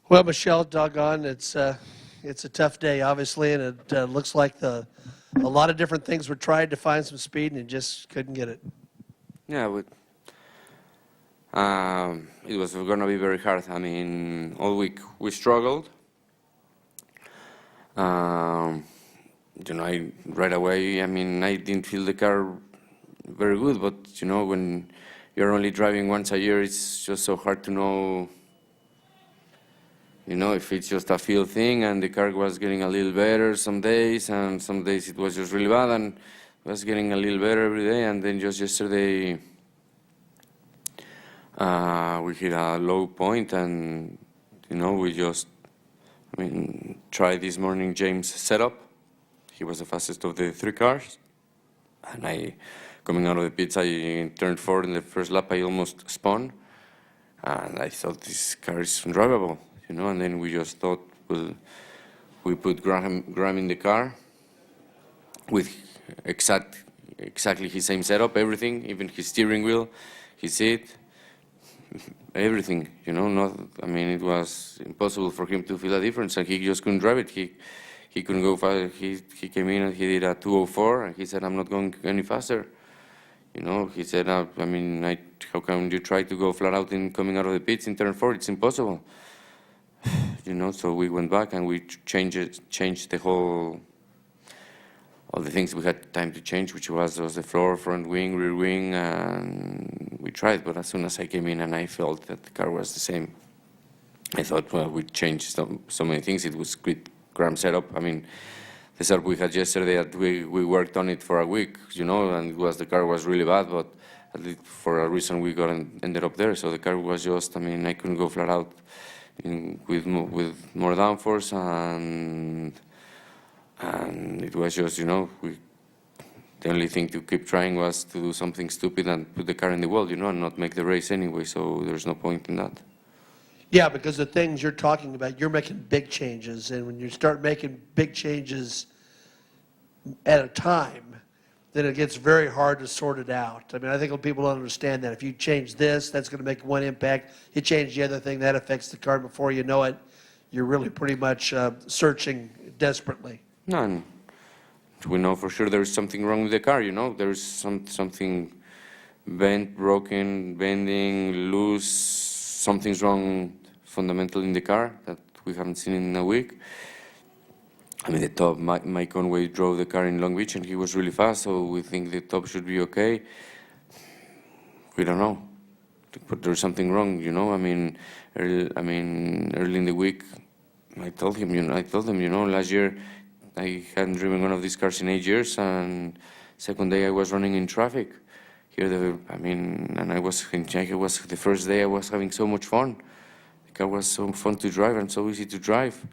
Well, Michelle, doggone, it's a tough day, obviously, and it looks like a lot of different things were tried to find some speed, and it just couldn't get it. Yeah, it was going to be very hard. I mean, all week we struggled. Right away, I mean, I didn't feel the car very good, but, when you're only driving once a year, it's just so hard to know, if it's just a feel thing, and the car was getting a little better some days, and some days it was just really bad, and it was getting a little better every day, and then just yesterday, we hit a low point, and, we just, tried this morning James' setup. He was the fastest of the three cars, and coming out of the pits, I turned forward in the first lap, I almost spun, and I thought this car is undrivable, and then we just thought, well, we put Graham in the car with exactly his same setup, everything, even his steering wheel, his seat, everything, it was impossible for him to feel a difference, and he just couldn't drive it. He couldn't go fast. He came in and he did a 2:04, and he said, "I'm not going any faster." He said, how can you try to go flat out in coming out of the pits in turn 4? It's impossible. So we went back and we changed all the things we had time to change, which was the floor, front wing, rear wing, and we tried. But as soon as I came in and I felt that the car was the same, I thought, well, we changed so many things. It was great Graham setup. The setup we had yesterday, we worked on it for a week, and the car was really bad, but at least for a reason we ended up there. So the car was just, I couldn't go flat out with more downforce, and it was just, the only thing to keep trying was to do something stupid and put the car in the wall, and not make the race anyway, so there's no point in that. Yeah, because the things you're talking about, you're making big changes, and when you start making big changes at a time, then it gets very hard to sort it out. I think people don't understand that. If you change this, that's going to make one impact. You change the other thing, that affects the car. Before you know it, you're really pretty much searching desperately. No, and we know for sure there's something wrong with the car, There's something bent, broken, bending, loose. Something's wrong fundamental in the car that we haven't seen in a week. The top, Mike Conway drove the car in Long Beach and he was really fast, so we think the top should be okay. We don't know, but there's something wrong, early in the week, I told them, last year I hadn't driven one of these cars in 8 years, and second day I was running in traffic. Here, and it was the first day I was having so much fun. The car was so fun to drive and so easy to drive.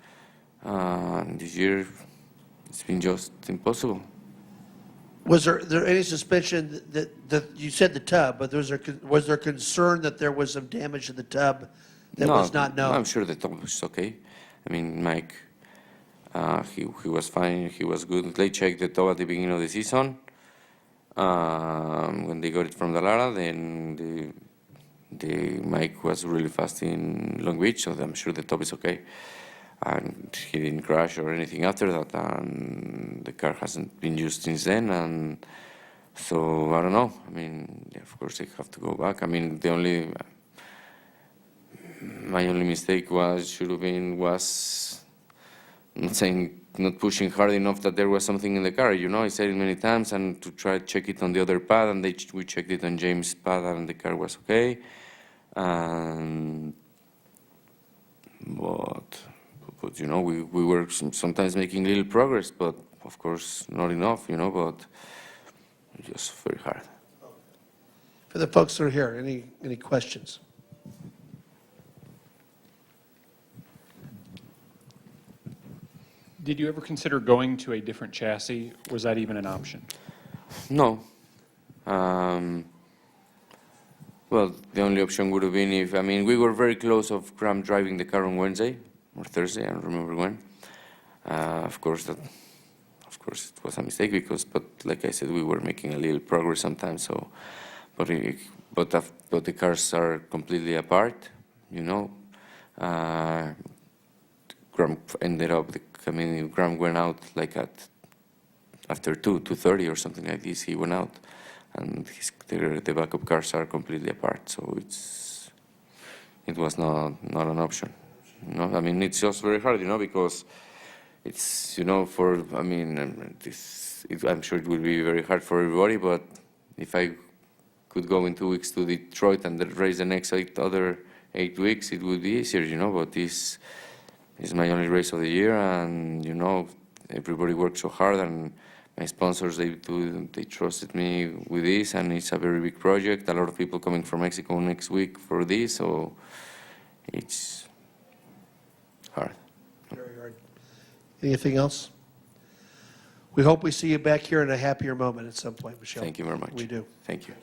This year, it's been just impossible. Was there any suspicion that you said the tub, but was there concern that there was some damage to the tub that was not known? No, I'm sure the tub was okay. Mike, he was fine. He was good. They checked the tub at the beginning of the season. When they got it from the Lara, then the Mike was really fast in Long Beach, so I'm sure the top is okay. And he didn't crash or anything after that, and the car hasn't been used since then, and so I don't know. Of course they have to go back. My only mistake was not pushing hard enough that there was something in the car. I said it many times, and to try to check it on the other pad, and we checked it on James' pad, and the car was okay. But we were sometimes making little progress, but of course not enough, but just very hard. For the folks that are here, any questions? Did you ever consider going to a different chassis? Was that even an option? No. Well, the only option would have been if, we were very close of Graham driving the car on Wednesday or Thursday, I don't remember when. Of course it was a mistake but like I said, we were making a little progress sometimes. So, but the cars are completely apart, Graham ended up, Graham went out like after 2:30 or something like this, he went out. And the backup cars are completely apart, so it was not an option. You know, I mean, it's just very hard, you know, because it's, you know, I'm sure it will be very hard for everybody, but if I could go in 2 weeks to Detroit and then race the next other 8 weeks, it would be easier, you know, but this is my only race of the year, and, you know, everybody works so hard, and my sponsors, they trusted me with this, and it's a very big project. A lot of people coming from Mexico next week for this, so it's hard. Very hard. Anything else? We hope we see you back here in a happier moment at some point, Michel. Thank you very much. We do. Thank you.